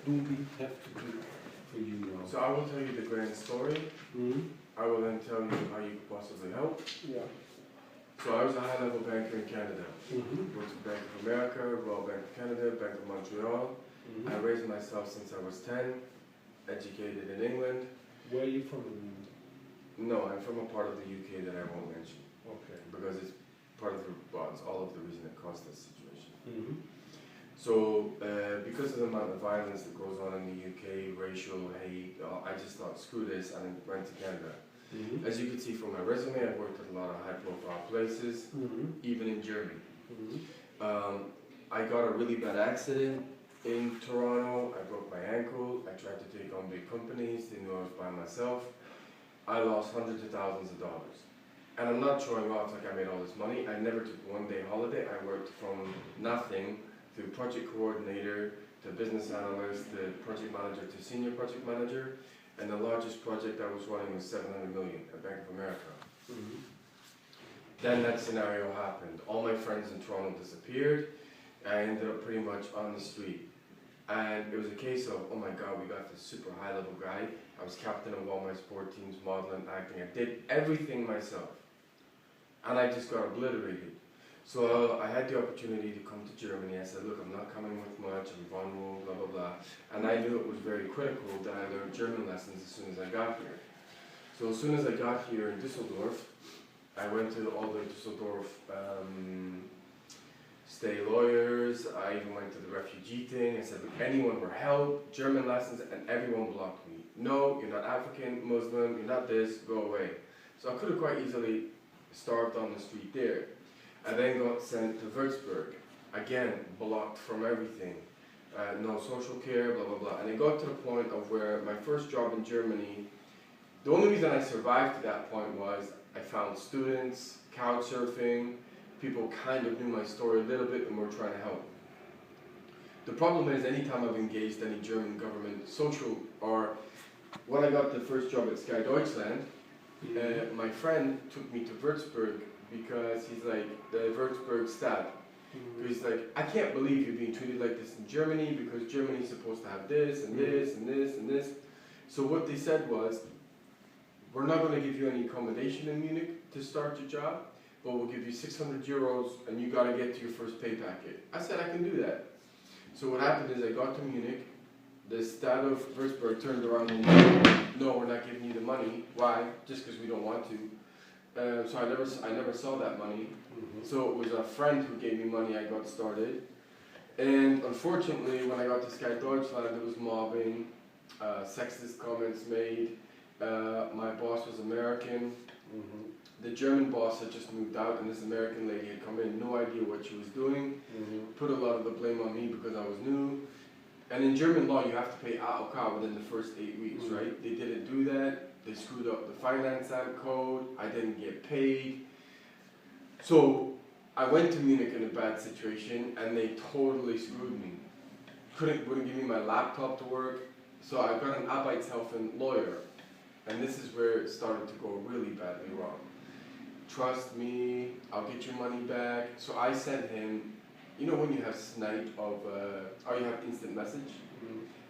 do we have to do for you now? So I will tell you the grand story. I will then tell you how you could possibly help. Yeah. So I was a high-level banker in Canada. Worked for Bank of America, Royal Bank of Canada, Bank of Montreal. I raised myself since I was 10, educated in England. Where are you from? No, I'm from a part of the UK that I won't mention. Okay. Because it's part of the, well, it's all of the reason it caused this situation. So, because of the amount of violence that goes on in the UK, racial hate, I just thought, screw this, and I went to Canada. As you can see from my resume, I've worked at a lot of high-profile places, even in Germany. I got a really bad accident in Toronto. I broke my ankle. I tried to take on big companies. They knew I was by myself. I lost hundreds of thousands of dollars. And I'm not showing off like I made all this money. I never took one day holiday. I worked from nothing to project coordinator, to business analyst, to project manager, to senior project manager. And the largest project I was running was $700 million at Bank of America. Then that scenario happened. All my friends in Toronto disappeared. I ended up pretty much on the street. And it was a case of, oh my God, we got this super high level guy. I was captain of all my sport teams, modeling, acting. I did everything myself. And I just got obliterated. So I had the opportunity to come to Germany. I said, look, I'm not coming with much, I'm vulnerable, blah, blah, blah. And I knew it was very critical that I learned German lessons as soon as I got here. So as soon as I got here in Düsseldorf, I went to all the Düsseldorf stay lawyers. I even went to the refugee thing. I said, look, anyone for help, German lessons, and everyone blocked me. No, you're not African, Muslim, you're not this, go away. So I could have quite easily starved on the street there. I then got sent to Würzburg, again, blocked from everything. No social care, blah, blah, blah. And it got to the point of where my first job in Germany, the only reason I survived to that point was I found students, couch surfing, people kind of knew my story a little bit and were trying to help. The problem is anytime I've engaged any German government social, or when I got the first job at Sky Deutschland, my friend took me to Würzburg because he's like, the Würzburg Stadt. He's like, I can't believe you're being treated like this in Germany because Germany's supposed to have this and this and this and this. So what they said was, we're not going to give you any accommodation in Munich to start your job, but we'll give you 600 euros and you got to get to your first pay packet. I said, I can do that. So what happened is I got to Munich, the Stadt of Würzburg turned around and said, no, we're not giving you the money. Why? Just because we don't want to. So I never saw that money. So it was a friend who gave me money. I got started. And unfortunately, when I got to Sky Deutschland, there was mobbing, sexist comments made. My boss was American. The German boss had just moved out, and this American lady had come in, no idea what she was doing. Put a lot of the blame on me because I was new. And in German law, you have to pay AOK within the first 8 weeks, right? They didn't do that. They screwed up the Finance Act code. I didn't get paid. So I went to Munich in a bad situation, and they totally screwed me. Wouldn't give me my laptop to work. So I got an Arbeitshelfen lawyer, and this is where it started to go really badly wrong. Trust me, I'll get your money back. So I sent him, you know when you have snipe of, or you have instant message?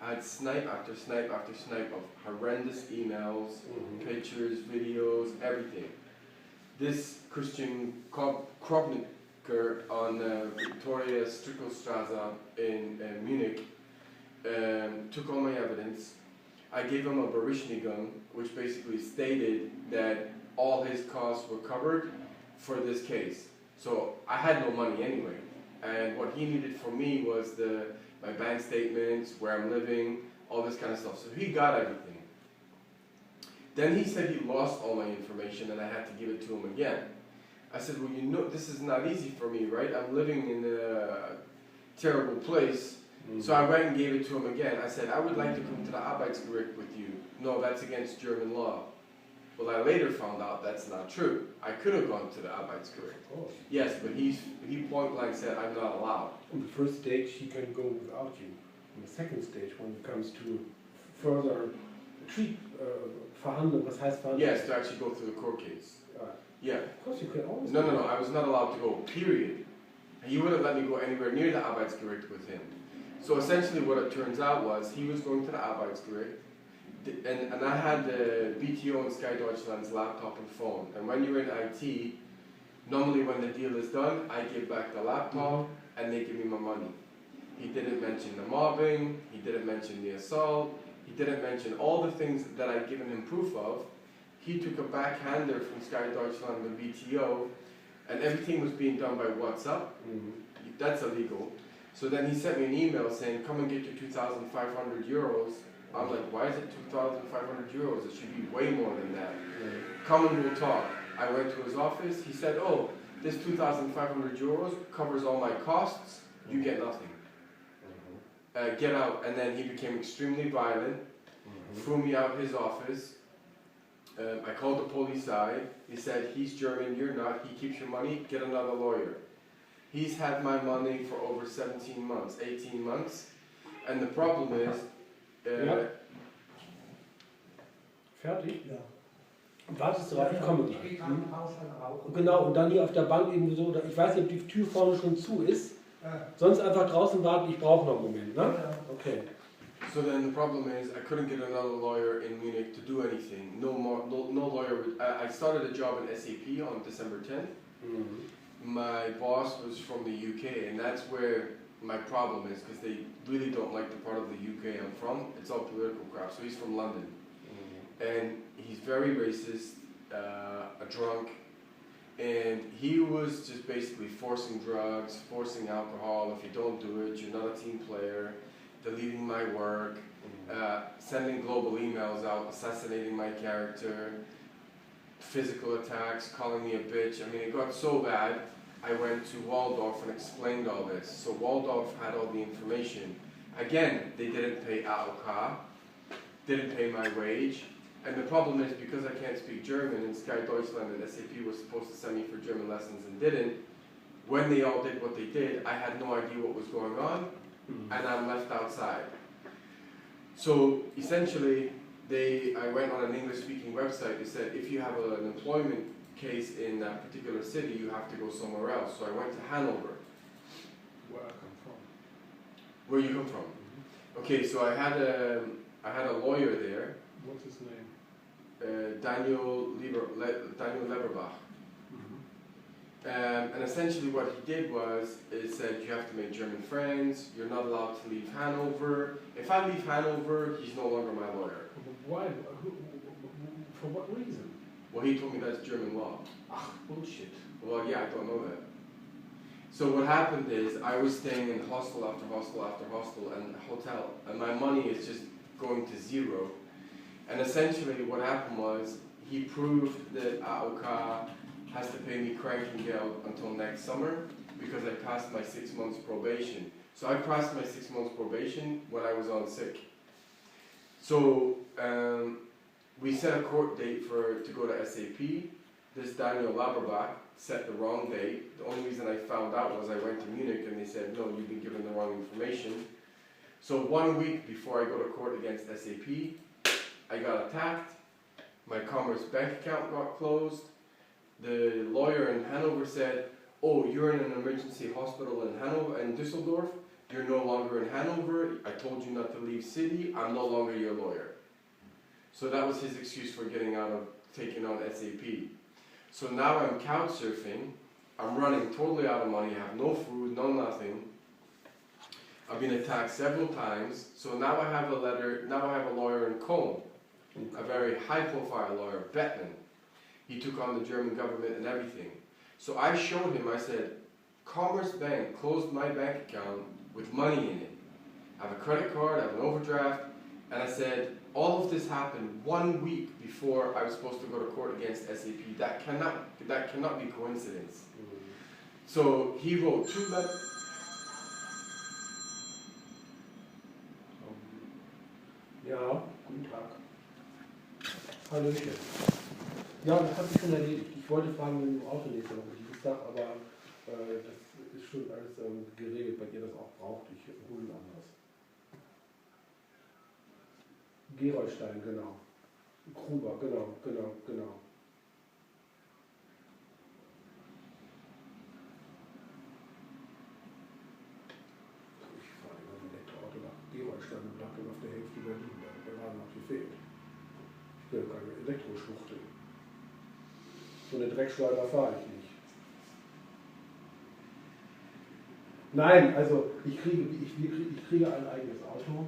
I had snipe after snipe after snipe of horrendous emails, pictures, videos, everything. This Christian Krobniker on Victoria Strickelstraße in Munich took all my evidence. I gave him a Bereitschnigung, which basically stated that all his costs were covered for this case. So I had no money anyway. And what he needed from me was my bank statements, where I'm living, all this kind of stuff. So he got everything. Then he said he lost all my information and I had to give it to him again. I said, well, you know, this is not easy for me, right? I'm living in a terrible place. So I went and gave it to him again. I said, I would like to come to the Arbeitsgericht with you. No, that's against German law. Well, I later found out that's not true. I could have gone to the Arbeitsgericht. Oh. Yes, but he point blank said I'm not allowed. On the first stage, he can go without you. On the second stage, when it comes to further verhandeln, was heißt verhandeln? Yes, to actually go through the court case. Yeah. Of course, you can always. No, I was not allowed to go, period. He wouldn't let me go anywhere near the Arbeitsgericht with him. So essentially what it turns out was he was going to the Arbeitsgericht, and I had the BTO and Sky Deutschland's laptop and phone. And when you're in IT, normally when the deal is done, I give back the laptop and they give me my money. He didn't mention the mobbing, he didn't mention the assault, he didn't mention all the things that I'd given him proof of. He took a backhander from Sky Deutschland and BTO, and everything was being done by WhatsApp. That's illegal. So then he sent me an email saying, come and get your 2,500 euros. I'm like, why is it 2,500 euros? It should be way more than that. Come and we'll talk. I went to his office. He said, oh, this 2,500 euros covers all my costs. You get nothing. Get out. And then he became extremely violent, threw me out his office. I called the police. He said, he's German, you're not. He keeps your money. Get another lawyer. He's had my money for over 17 months, 18 months. And the problem is... Ja. Fertig? Ja. Wartest du drauf? Ich komme gleich. Ich kann raus und rauchen. Genau, und dann hier auf der Bank irgendwie so, ich weiß nicht, ob die Tür vorne schon zu ist. Ja. Sonst einfach draußen warten, ich brauche noch einen Moment, ne? Ja. Okay. So then the problem is I couldn't get another lawyer in Munich to do anything. No lawyer would... I started a job in SAP on December 10th. My boss was from the UK, and that's where my problem is, because they really don't like the part of the UK I'm from. It's all political crap. So he's from London, and he's very racist, a drunk, and he was just basically forcing drugs, forcing alcohol. If you don't do it, you're not a team player, deleting my work, sending global emails out, assassinating my character, physical attacks, calling me a bitch. I mean, it got so bad, I went to Waldorf and explained all this. So Waldorf had all the information. Again, they didn't pay AOK, didn't pay my wage. And the problem is, because I can't speak German, and Sky Deutschland and SAP were supposed to send me for German lessons and didn't, when they all did what they did, I had no idea what was going on, and I'm left outside. So essentially, I went on an English-speaking website. They said, if you have an employment case in that particular city, you have to go somewhere else. So I went to Hanover. Where I come from. Where you come from? Okay, so I had a lawyer there. What's his name? Daniel Leberbach. And essentially what he did was, it said you have to make German friends, you're not allowed to leave Hanover. If I leave Hanover, he's no longer my lawyer. Why? For what reason? Well, he told me that's German law. Ah, bullshit. Well, yeah, I don't know that. So what happened is, I was staying in hostel after hostel after hostel and hotel, and my money is just going to zero. And essentially what happened was, he proved that AOK has to pay me Krankengeld until next summer, because I passed my 6 months probation. So I passed my 6 months probation when I was on sick. So we set a court date to go to SAP. This Daniel Laberbach set the wrong date. The only reason I found out was I went to Munich and they said, no, you've been given the wrong information. So 1 week before I go to court against SAP, I got attacked. My Commerce bank account got closed. The lawyer in Hanover said, oh, you're in an emergency hospital in Hanover, in Düsseldorf. You're no longer in Hanover. I told you not to leave city. I'm no longer your lawyer. So that was his excuse for getting out of taking on SAP. So now I'm couch surfing. I'm running totally out of money. I have no food, no nothing. I've been attacked several times. So now I have a lawyer in Cologne, a very high-profile lawyer, Bettman. He took on the German government and everything. So I showed him, I said, Commerce Bank closed my bank account with money in it. I have a credit card, I have an overdraft, and I said, all of this happened 1 week before I was supposed to go to court against SAP. That cannot be coincidence. So he wrote 2 letters. Ja, guten Tag. Hallöchen. Ja, das hat sich schon erledigt. Ich wollte fragen, wenn du im Auto nächste Woche Dienstag, aber das ist schon alles geregelt, weil ihr das auch braucht. Ich hole ein anderes. Gerolstein, genau. Gruber, genau. Ich fahre immer mit Elektro. Ja, keine Elektroschwuchtel. So eine Dreckschleuder fahre ich nicht. Nein, also ich kriege ein eigenes Auto.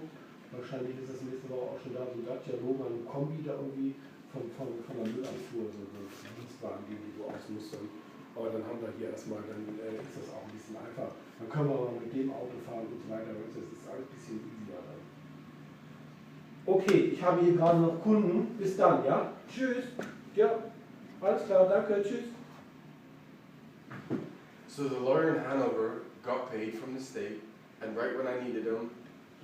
Wahrscheinlich ist es nächste Woche auch schon da, so ein Dacia Logan Kombi da irgendwie von der Müllabfuhr, so ein Dienstwagen, den die so ausmustern. Aber dann haben wir hier erstmal, dann ist das auch ein bisschen einfach. Dann können wir mal mit dem Auto fahren und so weiter. Das ist alles ein bisschen easier dann. Okay, ich habe hier gerade noch Kunden. Bis dann, ja? Tschüss. Ja, alles klar, danke, tschüss. So the lawyer in Hanover got paid from the state, and right when I needed him,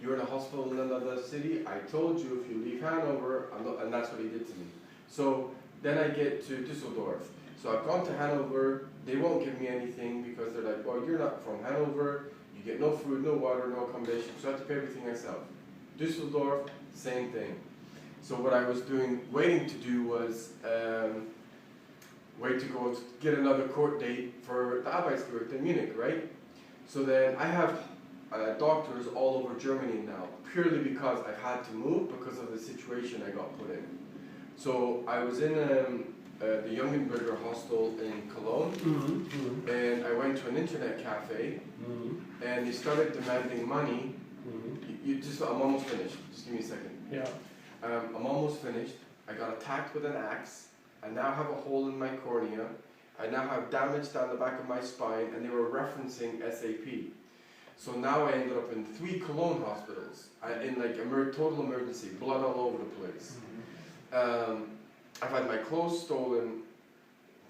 you're in a hospital in another city, I told you if you leave Hanover, and that's what he did to me. So then I get to Düsseldorf. So I've gone to Hanover, they won't give me anything because they're like, well, you're not from Hanover, you get no food, no water, no accommodation, so I have to pay everything myself. Düsseldorf, same thing. So what I was waiting to do was wait to go get another court date for the Arbeitsgericht in Munich, right? So then I have doctors all over Germany now, purely because I've had to move because of the situation I got put in. So I was in the Jungenberger hostel in Cologne, and I went to an internet cafe, and they started demanding money. I'm almost finished. Just give me a second. Yeah. I'm almost finished. I got attacked with an axe. I now have a hole in my cornea. I now have damage down the back of my spine, and they were referencing SAP. So now I ended up in 3 Cologne hospitals, in like total emergency, blood all over the place. I've had my clothes stolen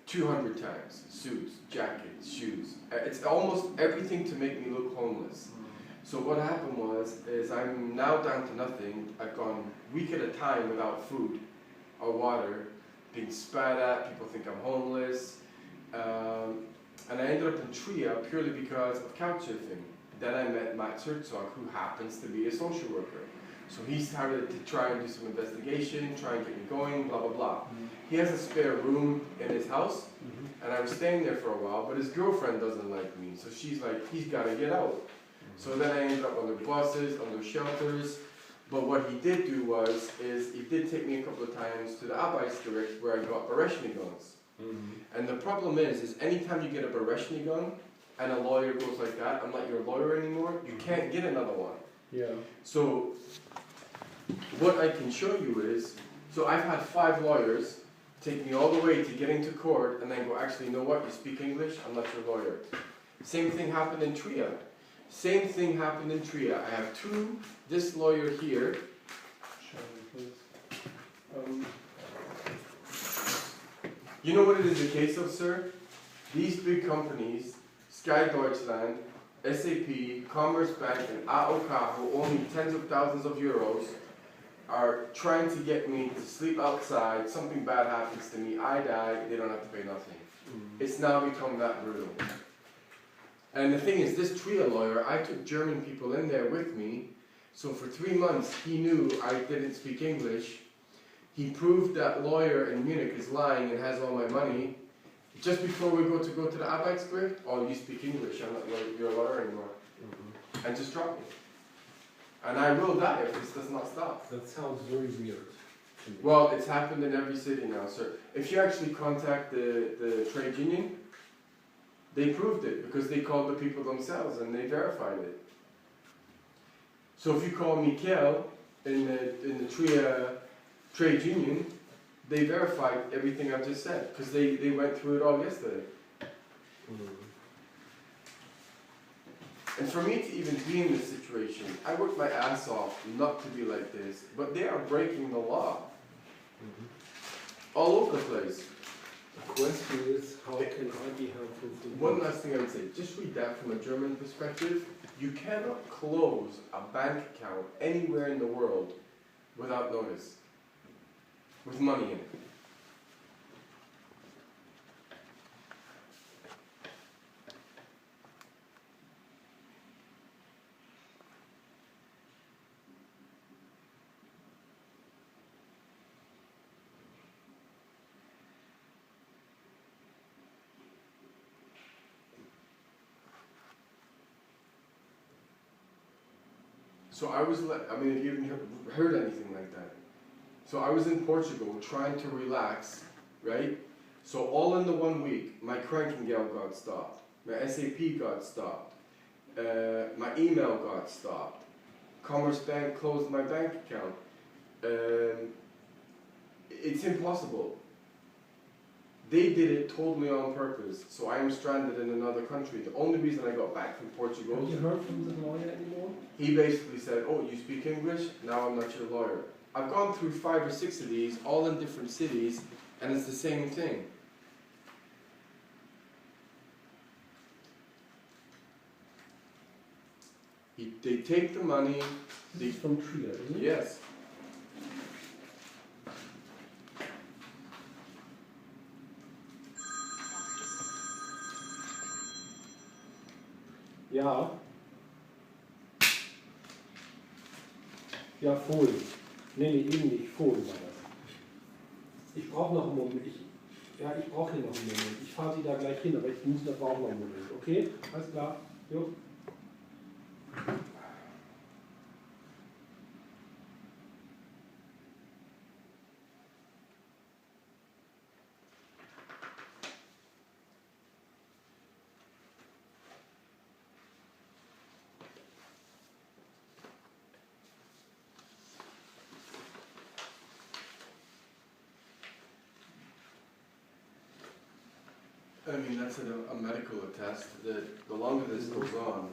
200 times, suits, jackets, shoes. It's almost everything to make me look homeless. So what happened is I'm now down to nothing. I've gone a week at a time without food or water, being spat at, people think I'm homeless. And I ended up in Trier purely because of couch surfing. Then I met Matt Herzog, who happens to be a social worker. So he started to try and do some investigation, try and get me going, blah, blah, blah. He has a spare room in his house, and I was staying there for a while, but his girlfriend doesn't like me. So she's like, he's got to get out. So then I ended up under buses, under shelters. But what he did do he did take me a couple of times to the Arbeitsgericht where I got Berechne guns. And the problem is anytime you get a Berechne gun and a lawyer goes like that, I'm not your lawyer anymore, you can't get another one. Yeah. So what I can show you is, so I've had 5 lawyers take me all the way to getting to court and then go, actually, you know what, you speak English, I'm not your lawyer. Same thing happened in Trier. Same thing happened in Trier. I have this lawyer here. You know what it is the case of, sir? These big companies, Sky Deutschland, SAP, Commerzbank, and AOK, who owe me tens of thousands of euros, are trying to get me to sleep outside. Something bad happens to me, I die, they don't have to pay nothing. It's now become that brutal. And the thing is, this Trier lawyer, I took German people in there with me, so for 3 months he knew I didn't speak English. He proved that lawyer in Munich is lying and has all my money. Just before we go to the Arbeitsgericht, oh, you speak English, I'm not your lawyer anymore. And just drop me. And I will die if this does not stop. That sounds very weird. Well, it's happened in every city now, sir. If you actually contact the trade union, they proved it because they called the people themselves and they verified it. So if you call Mikel in the Trier trade union, they verified everything I've just said because they went through it all yesterday. And for me to even be in this situation, I worked my ass off not to be like this, but they are breaking the law. All over the place. The question is, how can I be helpful to you? One last thing I would say, just read that from a German perspective. You cannot close a bank account anywhere in the world without notice, with money in it. So I was like, I mean, have you even heard anything like that? So I was in Portugal trying to relax, right? So all in the 1 week, my Krankengeld got stopped, my SAP got stopped, my email got stopped, Commerce Bank closed my bank account. It's impossible. They did it totally on purpose, so I am stranded in another country. The only reason I got back from Portugal, Have you heard from the lawyer anymore? he basically said, oh, you speak English? Now I'm not your lawyer. I've gone through 5 or 6 of these, all in different cities, and it's the same thing. They take the money. This is from Trier, isn't it? Yes. Ja. Ja, Fohlen. Nee, eben nicht. Fohlen war das. Ich brauche noch einen Moment. Ich brauche hier noch einen Moment. Ich fahre Sie da gleich hin, aber ich muss das auch noch einen Moment. Okay? Alles klar? Jo. I mean, that's a medical attest that the longer this goes on,